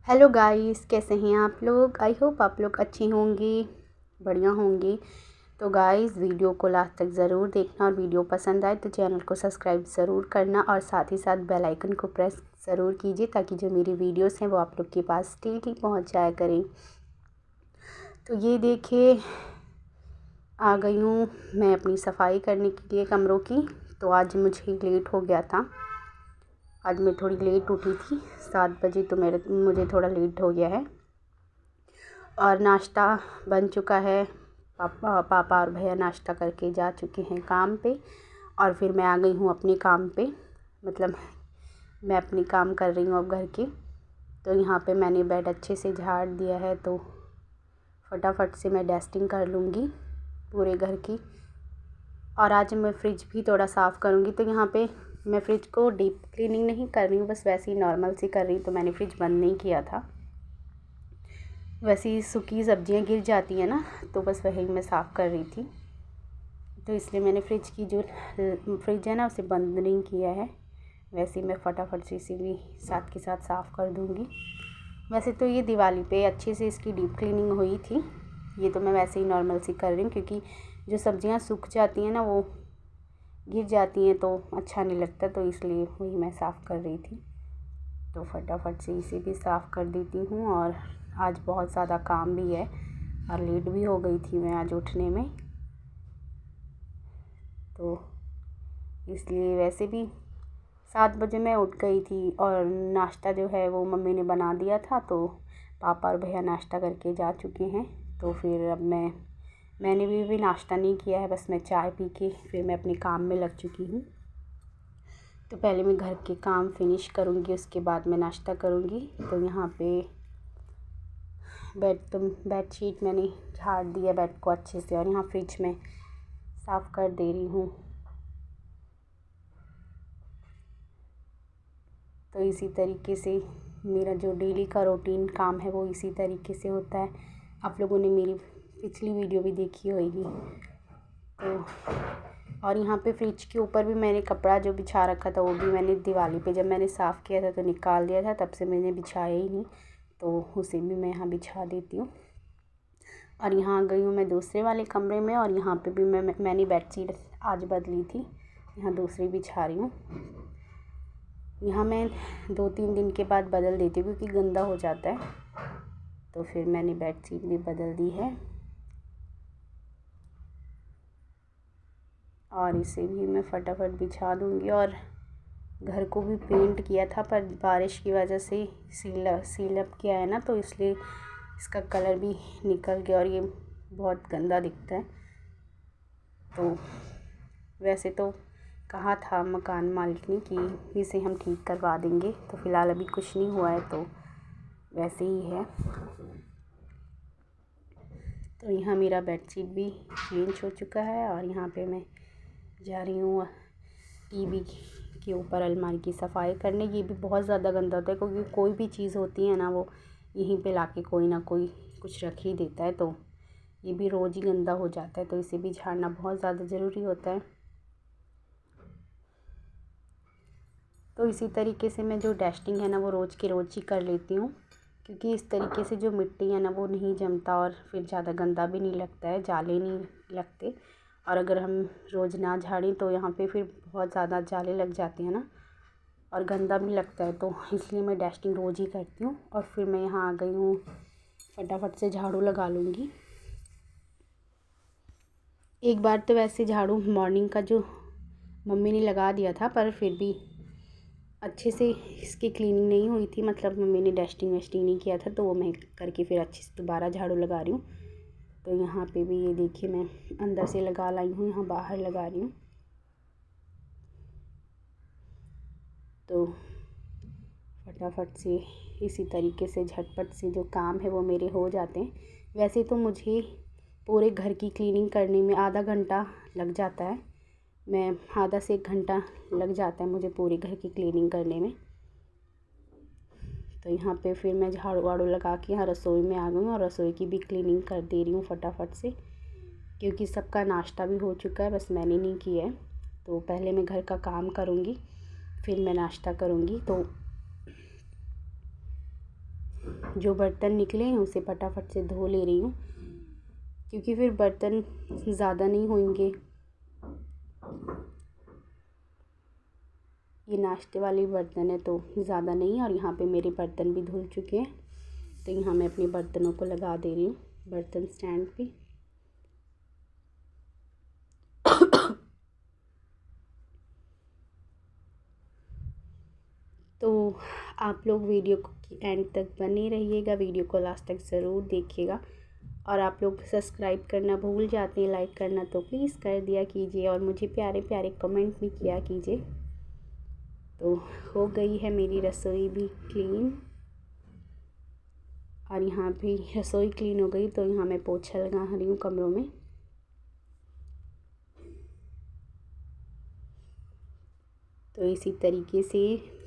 Hello guys, कैसे हैं आप लोग। आई होप आप लोग अच्छे होंगे, बढ़िया होंगे। तो गाइस, वीडियो को लास्ट तक ज़रूर देखना और वीडियो पसंद आए तो चैनल को सब्सक्राइब ज़रूर करना और साथ ही साथ बेल आइकन को प्रेस ज़रूर कीजिए ताकि जो मेरी वीडियोस हैं वो आप लोग के पास डेली पहुंच जाया करें। तो ये देखिए, आ गई हूँ मैं अपनी सफाई करने के लिए कमरों की। तो आज मुझे लेट हो गया था, आज मैं थोड़ी लेट उठी थी 7 बजे, तो मुझे थोड़ा लेट हो गया है। और नाश्ता बन चुका है, पापा और भैया नाश्ता करके जा चुके हैं काम पे। और फिर मैं आ गई हूँ अपने काम पे, मतलब मैं अपनी काम कर रही हूँ अब घर के। तो यहाँ पे मैंने बेड अच्छे से झाड़ दिया है, तो फटाफट से मैं डस्टिंग कर लूँगी पूरे घर की। और आज मैं फ्रिज भी थोड़ा साफ़ करूँगी। तो यहाँ पे मैं फ्रिज को डीप क्लीनिंग नहीं कर रही हूँ, बस वैसे ही नॉर्मल सी कर रही हूँ। तो मैंने फ्रिज बंद नहीं किया था, वैसे ही सूखी सब्जियाँ गिर जाती हैं ना, तो बस वही मैं साफ़ कर रही थी। तो इसलिए मैंने फ्रिज की जो फ्रिज है ना उसे बंद नहीं किया है। वैसे ही मैं फटाफट से इसे भी साथ के साथ साफ़ कर दूँगी। वैसे तो ये दिवाली पे अच्छे से इसकी डीप क्लीनिंग हुई थी, ये तो मैं वैसे ही नॉर्मल सी कर रही हूँ क्योंकि जो सब्जियाँ सूख जाती हैं ना वो गिर जाती हैं तो अच्छा नहीं लगता, तो इसलिए वही मैं साफ़ कर रही थी। तो फटाफट से इसे भी साफ़ कर देती हूँ। और आज बहुत ज़्यादा काम भी है और लेट भी हो गई थी मैं आज उठने में, तो इसलिए वैसे भी 7 बजे मैं उठ गई थी। और नाश्ता जो है वो मम्मी ने बना दिया था, तो पापा और भैया नाश्ता करके जा चुके हैं। तो फिर अब मैंने भी नाश्ता नहीं किया है, बस मैं चाय पी के फिर मैं अपने काम में लग चुकी हूँ। तो पहले मैं घर के काम फिनिश करूँगी, उसके बाद मैं नाश्ता करूँगी। तो यहाँ पे बेडशीट मैंने झाड़ दिया बेड को अच्छे से, और यहाँ फ्रिज में साफ़ कर दे रही हूँ। तो इसी तरीके से मेरा जो डेली का रूटीन काम है वो इसी तरीके से होता है। आप लोगों ने मेरी पिछली वीडियो भी देखी होगी। तो और यहाँ पे फ्रिज के ऊपर भी मैंने कपड़ा जो बिछा रखा था वो भी मैंने दिवाली पे जब मैंने साफ़ किया था तो निकाल दिया था, तब से मैंने बिछाया ही नहीं, तो उसे भी मैं यहाँ बिछा देती हूँ। और यहाँ आ गई हूँ मैं दूसरे वाले कमरे में, और यहाँ पे भी मैंने बेडशीट आज बदली थी, यहाँ दूसरी बिछा रही हूँ। यहाँ मैं 2-3 दिन के बाद बदल देती हूँ क्योंकि गंदा हो जाता है, तो फिर मैंने बेडशीट भी बदल दी है। और इसे भी मैं फटाफट बिछा दूँगी। और घर को भी पेंट किया था, पर बारिश की वजह से सील अप किया है ना, तो इसलिए इसका कलर भी निकल गया और ये बहुत गंदा दिखता है। तो वैसे तो कहा था मकान मालिक ने कि इसे हम ठीक करवा देंगे, तो फ़िलहाल अभी कुछ नहीं हुआ है, तो वैसे ही है। तो यहाँ मेरा बेडशीट भी चेंज हो चुका है। और यहाँ पे मैं जा रही हूँ टीवी के ऊपर अलमारी की सफाई करने। ये भी बहुत ज़्यादा गंदा होता है क्योंकि कोई भी चीज़ होती है ना वो यहीं पे लाके कोई ना कोई कुछ रख ही देता है, तो ये भी रोज़ ही गंदा हो जाता है, तो इसे भी झाड़ना बहुत ज़्यादा ज़रूरी होता है। तो इसी तरीके से मैं जो डस्टिंग है ना वो रोज़ की रोज़ ही कर लेती हूँ, क्योंकि इस तरीके से जो मिट्टी है ना वो नहीं जमता और फिर ज़्यादा गंदा भी नहीं लगता है, जाले नहीं लगते। और अगर हम रोज़ ना झाड़ें तो यहाँ पे फिर बहुत ज़्यादा जाले लग जाते हैं ना, और गंदा भी लगता है, तो इसलिए मैं डस्टिंग रोज़ ही करती हूँ। और फिर मैं यहाँ आ गई हूँ, फटाफट से झाड़ू लगा लूँगी। एक बार तो वैसे झाड़ू मॉर्निंग का जो मम्मी ने लगा दिया था, पर फिर भी अच्छे से इसकी क्लीनिंग नहीं हुई थी, मतलब मम्मी ने डस्टिंग वस्टिंग नहीं किया था, तो वो मैं करके फिर अच्छे से दोबारा झाड़ू लगा रही हूँ। तो यहाँ पे भी ये देखिए मैं अंदर से लगा लाई हूँ, यहाँ बाहर लगा रही हूँ। तो फटाफट से इसी तरीके से झटपट से जो काम है वो मेरे हो जाते हैं। वैसे तो मुझे पूरे घर की क्लीनिंग करने में आधा घंटा लग जाता है, मैं आधा से 1 घंटा लग जाता है मुझे पूरे घर की क्लीनिंग करने में। तो यहाँ पे फिर मैं झाड़ू वाड़ू लगा के यहाँ रसोई में आ गई हूँ, और रसोई की भी क्लीनिंग कर दे रही हूँ फटाफट से, क्योंकि सबका नाश्ता भी हो चुका है, बस मैंने नहीं किया है। तो पहले मैं घर का काम करूँगी, फिर मैं नाश्ता करूँगी। तो जो बर्तन निकले हैं उसे फटाफट से धो ले रही हूँ, क्योंकि फिर बर्तन ज़्यादा नहीं होंगे। ये नाश्ते वाली बर्तन है तो ज़्यादा नहीं, और यहाँ पे मेरे बर्तन भी धुल चुके हैं। तो यहाँ मैं अपने बर्तनों को लगा दे रही हूँ बर्तन स्टैंड पे। तो आप लोग वीडियो की एंड तक बने रहिएगा, वीडियो को लास्ट तक ज़रूर देखिएगा। और आप लोग सब्सक्राइब करना भूल जाते हैं, लाइक करना तो प्लीज़ कर दिया कीजिए, और मुझे प्यारे प्यारे कमेंट भी किया कीजिए। तो हो गई है मेरी रसोई भी क्लीन, और यहाँ भी रसोई क्लीन हो गई। तो यहाँ मैं पोछा लगा रही हूँ कमरों में। तो इसी तरीके से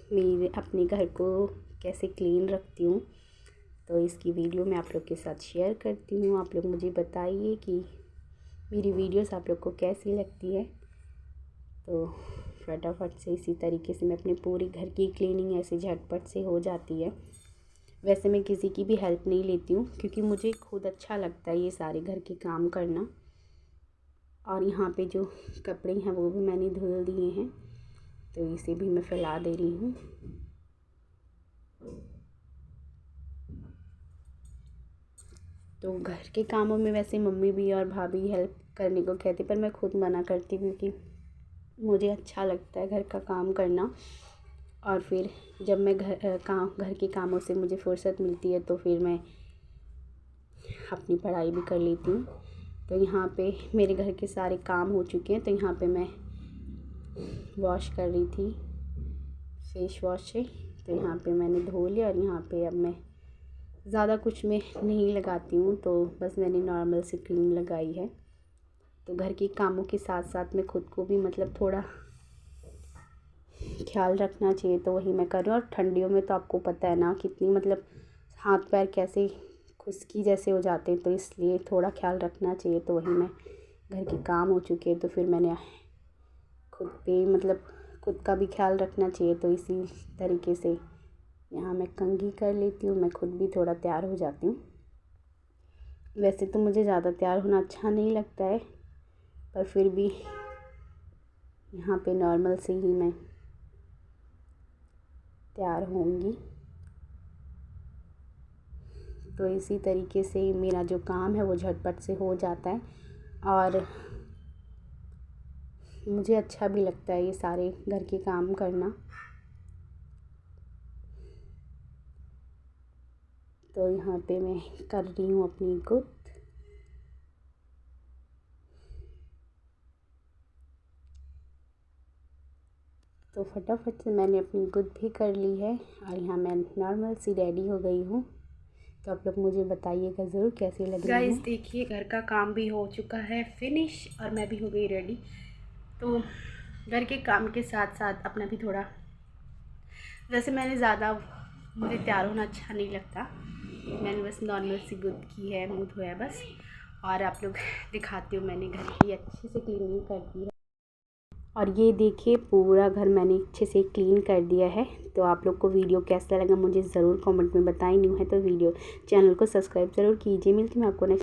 मैं अपने घर को कैसे क्लीन रखती हूँ, तो इसकी वीडियो मैं आप लोग के साथ शेयर करती हूँ। आप लोग मुझे बताइए कि मेरी वीडियोस आप लोग को कैसी लगती है। तो फटाफट से इसी तरीके से मैं अपने पूरी घर की क्लीनिंग ऐसे झटपट से हो जाती है। वैसे मैं किसी की भी हेल्प नहीं लेती हूँ, क्योंकि मुझे खुद अच्छा लगता है ये सारे घर के काम करना। और यहाँ पे जो कपड़े हैं वो भी मैंने धुल दिए हैं, तो इसे भी मैं फैला दे रही हूँ। तो घर के कामों में वैसे मम्मी भी और भाभी हेल्प करने को कहती, पर मैं खुद मना करती हूँ, क्योंकि मुझे अच्छा लगता है घर का काम करना। और फिर जब मैं घर के कामों से मुझे फुर्सत मिलती है तो फिर मैं अपनी पढ़ाई भी कर लेती हूँ। तो यहाँ पे मेरे घर के सारे काम हो चुके हैं। तो यहाँ पे मैं वॉश कर रही थी फेस वॉश से, तो यहाँ पे मैंने धो लिया। और यहाँ पे अब मैं ज़्यादा कुछ मैं नहीं लगाती हूँ, तो बस मैंने नॉर्मल सी क्रीम लगाई है। तो घर के कामों के साथ साथ मैं खुद को भी मतलब थोड़ा ख्याल रखना चाहिए, तो वही मैं कर रही हूँ। और ठंडियों में तो आपको पता है ना कितनी मतलब हाथ पैर कैसे खुश्की जैसे हो जाते हैं, तो इसलिए थोड़ा ख्याल रखना चाहिए। तो वही मैं घर के काम हो चुके हैं, तो फिर मैंने खुद पे मतलब खुद का भी ख्याल रखना चाहिए। तो इसी तरीके से यहाँ मैं कंघी कर लेती हूँ, मैं खुद भी थोड़ा तैयार हो जाती हूँ। वैसे तो मुझे ज़्यादा तैयार होना अच्छा नहीं लगता है, पर फिर भी यहाँ पे नॉर्मल से ही मैं तैयार होंगी। तो इसी तरीके से मेरा जो काम है वो झटपट से हो जाता है, और मुझे अच्छा भी लगता है ये सारे घर के काम करना। तो यहाँ पे मैं कर रही हूँ अपनी गुद। तो फटाफट से मैंने अपनी गुद भी कर ली है, और यहाँ मैं नॉर्मल सी रेडी हो गई हूँ। तो आप लोग मुझे बताइएगा ज़रूर कैसी लग रही है। गाइस देखिए घर का काम भी हो चुका है फिनिश, और मैं भी हो गई रेडी। तो घर के काम के साथ साथ अपना भी थोड़ा, वैसे मैंने ज़्यादा मुझे तैयार होना अच्छा नहीं लगता, मैंने बस नॉर्मल सी गुद की है, मुँह धोया बस। और आप लोग दिखाती हूँ मैंने घर की अच्छे से क्लीनिंग कर दी है। और ये देखिए पूरा घर मैंने अच्छे से क्लीन कर दिया है। तो आप लोग को वीडियो कैसा लगा मुझे ज़रूर कमेंट में बताएं। न्यू है तो वीडियो चैनल को सब्सक्राइब ज़रूर कीजिए। मिलती हूँ आपको नेक्स्ट